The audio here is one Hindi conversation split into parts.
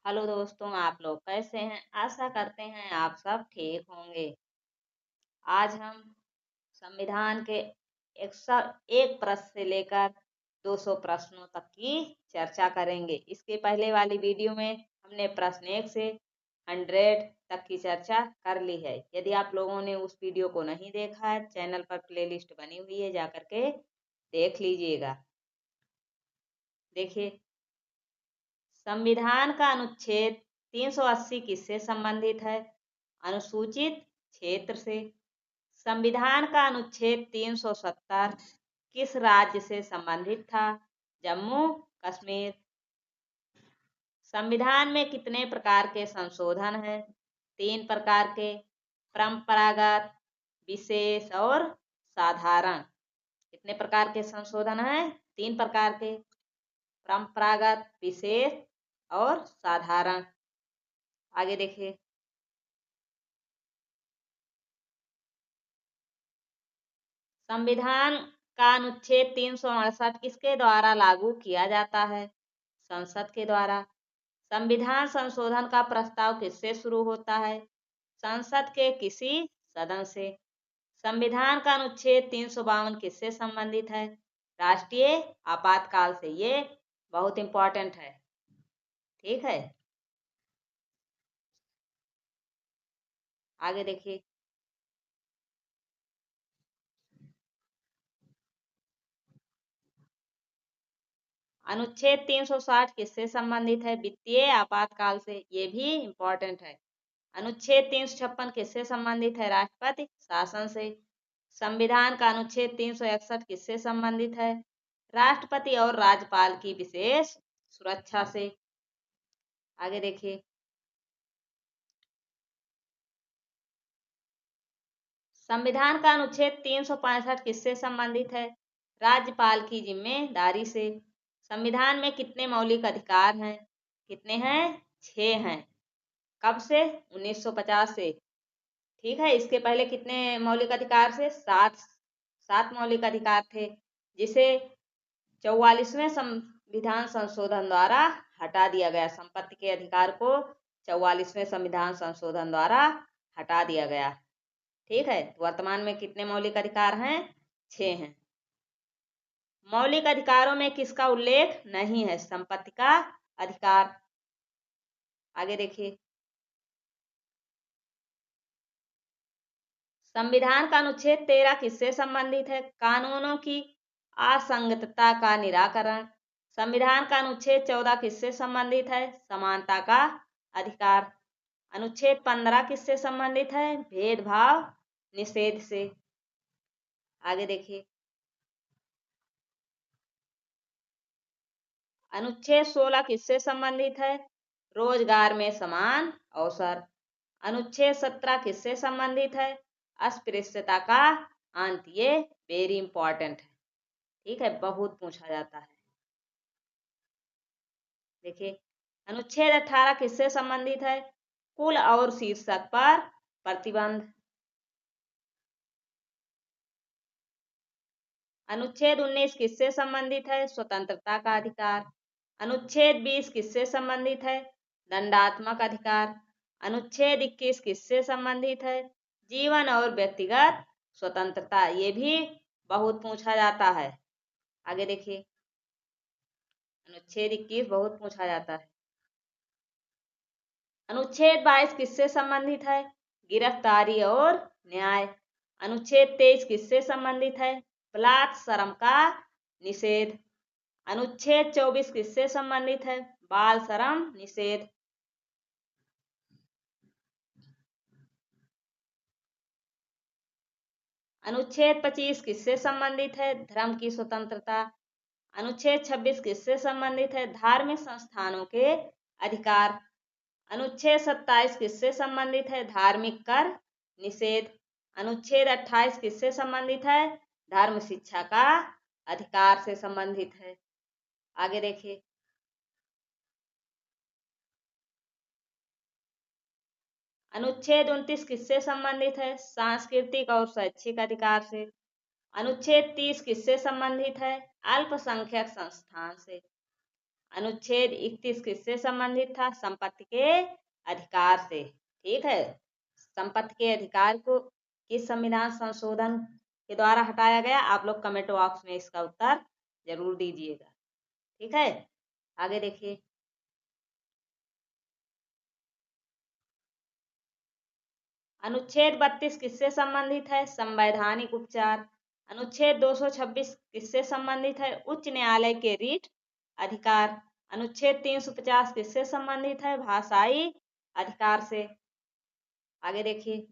हेलो दोस्तों, आप लोग कैसे हैं? आशा करते हैं आप सब ठीक होंगे। आज हम संविधान के 101 प्रश्न से लेकर 200 प्रश्नों तक की चर्चा करेंगे। इसके पहले वाली वीडियो में हमने प्रश्न 1 से 100 तक की चर्चा कर ली है। यदि आप लोगों ने उस वीडियो को नहीं देखा है, चैनल पर प्लेलिस्ट बनी हुई है, जाकर के देख लीजिएगा। देखिए, संविधान का अनुच्छेद 380 किससे संबंधित है? अनुसूचित क्षेत्र से। संविधान का अनुच्छेद 370 किस राज्य से संबंधित था? जम्मू कश्मीर। संविधान में कितने प्रकार के संशोधन हैं? 3 प्रकार के, परंपरागत, विशेष और साधारण। कितने प्रकार के संशोधन हैं? 3 प्रकार के, परंपरागत, विशेष और साधारण। आगे देखिए, संविधान का अनुच्छेद 368 किसके द्वारा लागू किया जाता है? संसद के द्वारा। संविधान संशोधन का प्रस्ताव किससे शुरू होता है? संसद के किसी सदन से। संविधान का अनुच्छेद 352 किससे संबंधित है? राष्ट्रीय आपातकाल से। ये बहुत इंपॉर्टेंट है, ठीक है। आगे देखिए, अनुच्छेद 360 किससे संबंधित है? वित्तीय आपातकाल से। ये भी इंपॉर्टेंट है। अनुच्छेद 356 किससे संबंधित है? राष्ट्रपति शासन से। संविधान का अनुच्छेद 361 किससे संबंधित है? राष्ट्रपति और राज्यपाल की विशेष सुरक्षा से। आगे देखिए, संविधान का अनुच्छेद 365 किससे संबंधित है? राज्यपाल की जिम्मेदारी से। संविधान में कितने मौलिक अधिकार हैं? कितने हैं? 6 हैं। कब से? 1950 से। ठीक है। इसके पहले कितने मौलिक अधिकार से? 7 मौलिक अधिकार थे, जिसे 44वें संविधान संशोधन द्वारा हटा दिया गया। संपत्ति के अधिकार को 44वें संविधान संशोधन द्वारा हटा दिया गया। ठीक है। वर्तमान में कितने मौलिक अधिकार हैं? 6 हैं। मौलिक अधिकारों में किसका उल्लेख नहीं है? संपत्ति का अधिकार। आगे देखिए, संविधान का अनुच्छेद 13 किससे संबंधित है? कानूनों की असंगतता का निराकरण। संविधान का अनुच्छेद 14 किससे संबंधित है? समानता का अधिकार। अनुच्छेद 15 किससे संबंधित है? भेदभाव निषेध से। आगे देखिए, अनुच्छेद 16 किससे संबंधित है? रोजगार में समान अवसर। अनुच्छेद 17 किससे संबंधित है? अस्पृश्यता का अंत। ये वेरी इंपॉर्टेंट है, ठीक है, बहुत पूछा जाता है। देखिए, अनुच्छेद 18 किससे संबंधित है? कुल और शीर्षक पर प्रतिबंध। अनुच्छेद 19 किससे संबंधित है? स्वतंत्रता का अधिकार। अनुच्छेद 20 किससे संबंधित है? दंडात्मक अधिकार। अनुच्छेद 21 किससे संबंधित है? जीवन और व्यक्तिगत स्वतंत्रता। ये भी बहुत पूछा जाता है। आगे देखिए, अनुच्छेद 21 बहुत पूछा जाता है। अनुच्छेद 22 किससे संबंधित है? गिरफ्तारी और न्याय। अनुच्छेद 23 किससे संबंधित है? बलात्संग का निषेध। अनुच्छेद 24 किससे संबंधित है? बाल श्रम निषेध। अनुच्छेद 25 किससे संबंधित है? धर्म की स्वतंत्रता। अनुच्छेद 26 किससे संबंधित है? धार्मिक संस्थानों के अधिकार। अनुच्छेद 27 किससे संबंधित है? धार्मिक कर निषेध। अनुच्छेद 28 किससे संबंधित है? धर्म शिक्षा का अधिकार से संबंधित है। आगे देखिए, अनुच्छेद 29 किससे संबंधित है? सांस्कृतिक और शैक्षिक अधिकार से। अनुच्छेद 30 किससे संबंधित है? अल्पसंख्यक संस्थान से। अनुच्छेद 31 किससे संबंधित था? संपत्ति के अधिकार से। ठीक है, संपत्ति के अधिकार को किस संविधान संशोधन के द्वारा हटाया गया? आप लोग कमेंट बॉक्स में इसका उत्तर जरूर दीजिएगा। ठीक है, आगे देखिए। अनुच्छेद 32 किससे संबंधित है? संवैधानिक उपचार। अनुच्छेद 226 किससे संबंधित है? उच्च न्यायालय के रीट अधिकार। अनुच्छेद 350 किससे संबंधित है? भाषाई अधिकार से। आगे देखिए।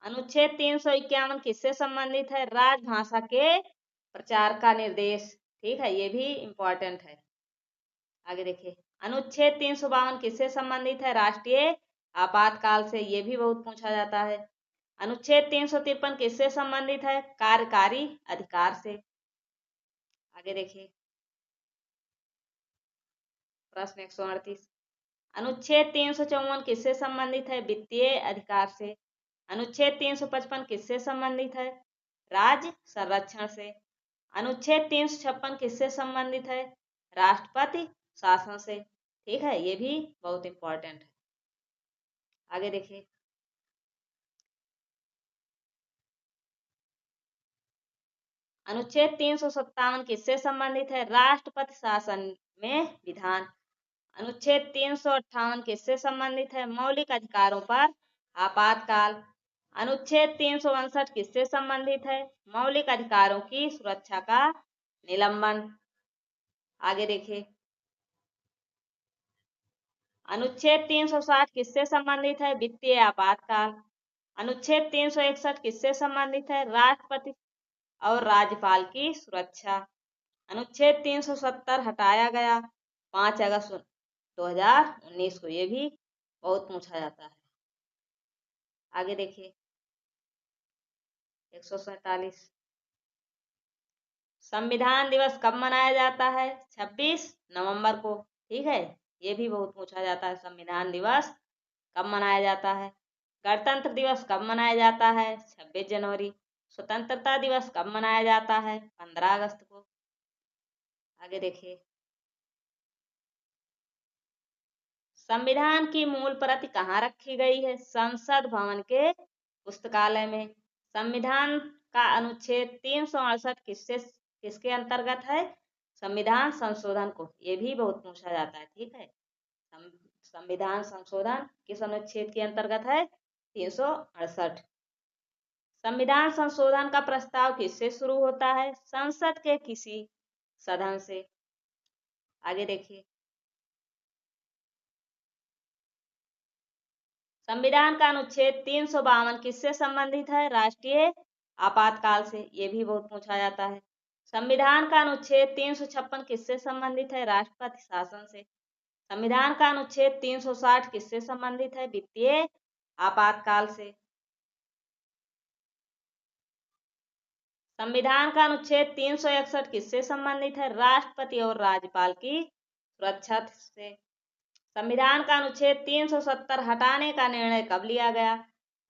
अनुच्छेद 351 किससे संबंधित है? राजभाषा के प्रचार का निर्देश। ठीक है, ये भी इंपॉर्टेंट है। आगे देखिए। अनुच्छेद 352 किससे संबंधित है? राष्ट्रीय आपातकाल से। ये भी बहुत पूछा जाता है। अनुच्छेद 353 किससे संबंधित है? कार्यकारी अधिकार से। आगे देखिए। प्रश्न 138। अनुच्छेद 354 किससे संबंधित है? वित्तीय अधिकार से। अनुच्छेद 355 किससे संबंधित है? राज्य संरक्षण से। अनुच्छेद 356 किससे संबंधित है? राष्ट्रपति शासन से। ठीक है, ये भी बहुत इंपॉर्टेंट है। आगे देखिए। अनुच्छेद 357 किससे संबंधित है? राष्ट्रपति शासन में विधान। अनुच्छेद 358 किससे संबंधित है? मौलिक अधिकारों पर आपातकाल। अनुच्छेद 359 किससे संबंधित है? मौलिक अधिकारों की सुरक्षा का निलंबन। आगे देखिए। अनुच्छेद 360 किससे संबंधित है? वित्तीय आपातकाल। अनुच्छेद 361 किससे संबंधित है? राष्ट्रपति और राज्यपाल की सुरक्षा। अनुच्छेद 370 हटाया गया 5 अगस्त 2019 को। ये भी बहुत पूछा जाता है। आगे देखिए। 147। संविधान दिवस कब मनाया जाता है? 26 नवंबर को। ठीक है, ये भी बहुत पूछा जाता है। संविधान दिवस कब मनाया जाता है? गणतंत्र दिवस कब मनाया जाता है? 26 जनवरी। स्वतंत्रता दिवस कब मनाया जाता है? 15 अगस्त को। आगे देखिए। संविधान की मूल प्रति कहाँ रखी गई है? संसद भवन के पुस्तकालय में। संविधान का अनुच्छेद 368 किसके अंतर्गत है? संविधान संशोधन को। ये भी बहुत पूछा जाता है। ठीक है, संविधान संशोधन किस अनुच्छेद के अंतर्गत है? 368। संविधान संशोधन का प्रस्ताव किससे शुरू होता है? संसद के किसी सदन से। आगे देखिए। संविधान का अनुच्छेद 352 किससे संबंधित है? राष्ट्रीय आपातकाल से। ये भी बहुत पूछा जाता है। संविधान का अनुच्छेद 356 किससे संबंधित है? राष्ट्रपति शासन से। संविधान का अनुच्छेद 360 किससे संबंधित है? वित्तीय आपातकाल से। संविधान का अनुच्छेद 361 किससे संबंधित है? राष्ट्रपति और राज्यपाल की सुरक्षा से। संविधान का अनुच्छेद 370 हटाने का निर्णय कब लिया गया?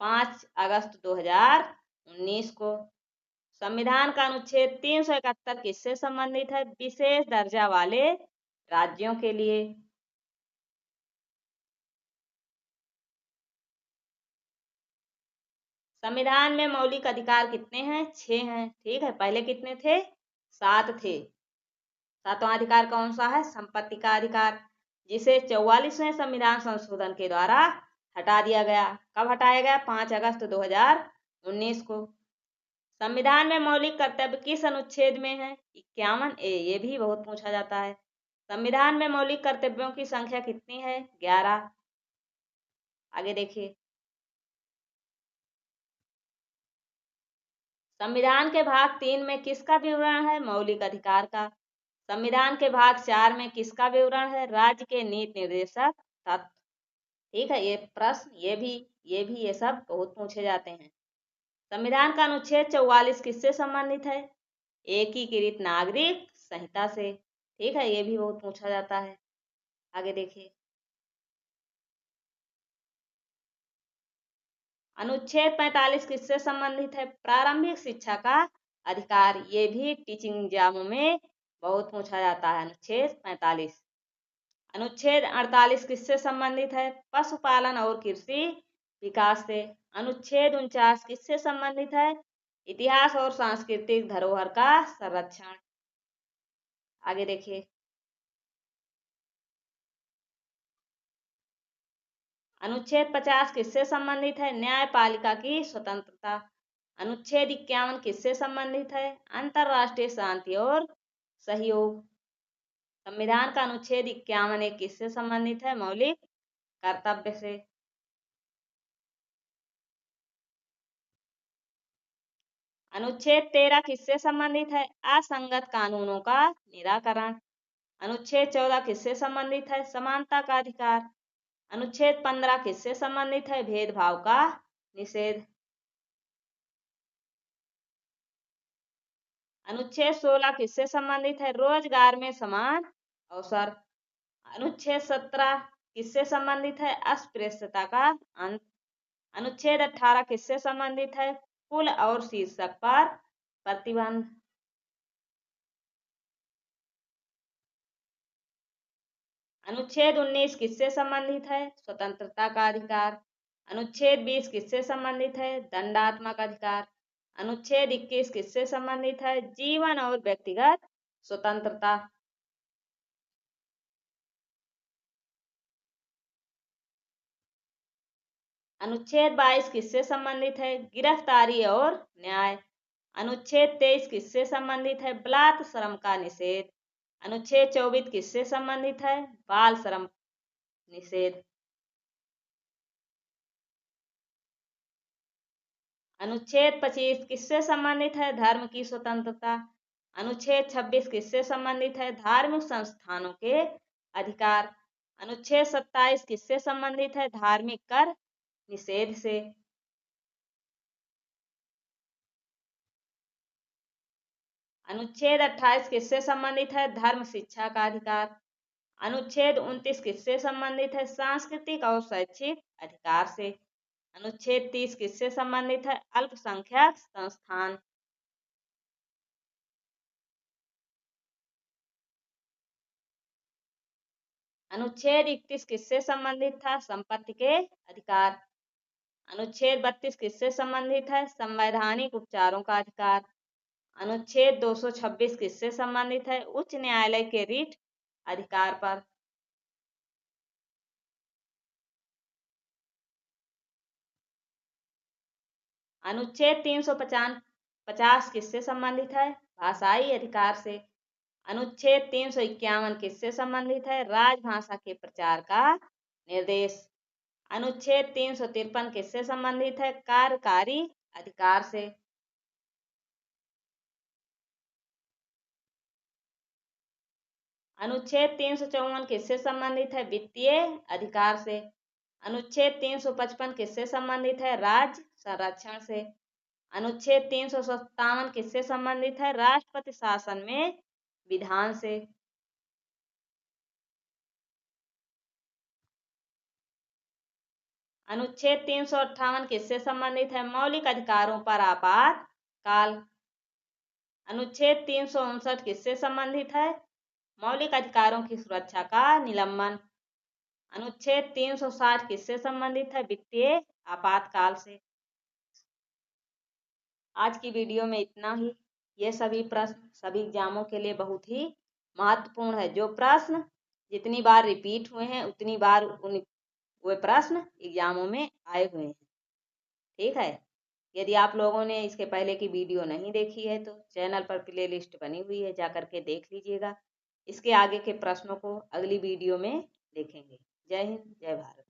5 अगस्त 2019 को। संविधान का अनुच्छेद 371 किससे संबंधित है? विशेष दर्जा वाले राज्यों के लिए। संविधान में मौलिक अधिकार कितने हैं? 6 हैं। ठीक है, पहले कितने थे? 7 थे। 7वां अधिकार कौन सा है? संपत्ति का अधिकार, जिसे 44वें संविधान संशोधन के द्वारा हटा दिया गया। कब हटाया गया? 5 अगस्त 2019 को। संविधान में मौलिक कर्तव्य किस अनुच्छेद में है? 51A। ये भी बहुत पूछा जाता है। संविधान में मौलिक कर्तव्यों की संख्या कितनी है? 11। आगे देखिए। संविधान के भाग 3 में किसका विवरण है? मौलिक अधिकार का। संविधान के भाग 4 में किसका विवरण है? राज्य के नीति निर्देशक तत्व। ठीक है, ये प्रश्न ये सब बहुत पूछे जाते हैं। संविधान का अनुच्छेद 44 किससे संबंधित है? एकीकृत नागरिक संहिता से। ठीक है, ये भी बहुत पूछा जाता है। आगे देखिए। अनुच्छेद 45 किससे संबंधित है? प्रारंभिक शिक्षा का अधिकार, ये भी टीचिंग एग्जामों में बहुत पूछा जाता है। अनुच्छेद 45। अनुच्छेद 48 किससे संबंधित है? पशुपालन और कृषि विकास से। अनुच्छेद 49 किससे संबंधित है? इतिहास और सांस्कृतिक धरोहर का संरक्षण। आगे देखिए। अनुच्छेद 50 किससे संबंधित है? न्यायपालिका की स्वतंत्रता। अनुच्छेद 51 किससे संबंधित है? अंतरराष्ट्रीय शांति और सहयोग। संविधान का अनुच्छेद 51 किससे संबंधित है? मौलिक कर्तव्य से। अनुच्छेद 13 किससे संबंधित है? असंगत कानूनों का निराकरण। अनुच्छेद 14 किससे संबंधित है? समानता का अधिकार। अनुच्छेद 15 किससे संबंधित है? भेदभाव का निषेध। अनुच्छेद 16 किससे संबंधित है? रोजगार में समान अवसर। अनुच्छेद 17 किससे संबंधित है? अस्पृश्यता का अंत। अनुच्छेद 18 किससे संबंधित है? कुल और शीर्षक पर प्रतिबंध। अनुच्छेद 19 किससे संबंधित है? स्वतंत्रता का अधिकार। अनुच्छेद 20 किससे संबंधित है? दंडात्मक अधिकार। अनुच्छेद 21 किससे संबंधित है? जीवन और व्यक्तिगत स्वतंत्रता। अनुच्छेद 22 किससे संबंधित है? गिरफ्तारी और न्याय। अनुच्छेद 23 किससे संबंधित है? बलात् श्रम का निषेध। अनुच्छेद 24 किससे संबंधित है? बाल श्रम निषेध। अनुच्छेद 25 किससे संबंधित है? धर्म की स्वतंत्रता। अनुच्छेद 26 किससे संबंधित है? धार्मिक संस्थानों के अधिकार। अनुच्छेद 27 किससे संबंधित है? धार्मिक कर निषेध से। अनुच्छेद 28 किससे संबंधित है? धर्म शिक्षा का अधिकार। अनुच्छेद 29 किससे संबंधित है? सांस्कृतिक और शैक्षिक अधिकार से। अनुच्छेद 30 किससे संबंधित है? अल्पसंख्यक संस्थान। अनुच्छेद 31 किससे संबंधित था? संपत्ति के अधिकार। अनुच्छेद 32 किससे संबंधित है? संवैधानिक उपचारों का अधिकार। अनुच्छेद 226 किससे संबंधित है? उच्च न्यायालय के रिट अधिकार पर। अनुच्छेद 350 किससे संबंधित है? भाषाई अधिकार से। अनुच्छेद 351 किससे संबंधित है? राजभाषा के प्रचार का निर्देश। अनुच्छेद 353 किससे संबंधित है? कार्यकारी अधिकार से। अनुच्छेद 354 किससे संबंधित है? वित्तीय अधिकार से। अनुच्छेद 355 किससे संबंधित है? राज्य संरक्षण से। अनुच्छेद 357 किससे संबंधित है? राष्ट्रपति शासन में विधान से। अनुच्छेद 358 किससे संबंधित है? मौलिक अधिकारों पर आपातकाल। अनुच्छेद 359 किससे संबंधित है? मौलिक अधिकारों की सुरक्षा का निलंबन। अनुच्छेद 360 किससे संबंधित है? वित्तीय आपातकाल से। आज की वीडियो में इतना ही। ये सभी प्रश्न सभी एग्जामों के लिए बहुत ही महत्वपूर्ण है। जो प्रश्न जितनी बार रिपीट हुए हैं उतनी बार वे प्रश्न एग्जामों में आए हुए हैं। ठीक है। यदि आप लोगों ने इसके पहले की वीडियो नहीं देखी है तो चैनल पर प्लेलिस्ट बनी हुई है, जाकर के देख लीजिएगा। इसके आगे के प्रश्नों को अगली वीडियो में देखेंगे। जय हिंद, जय भारत।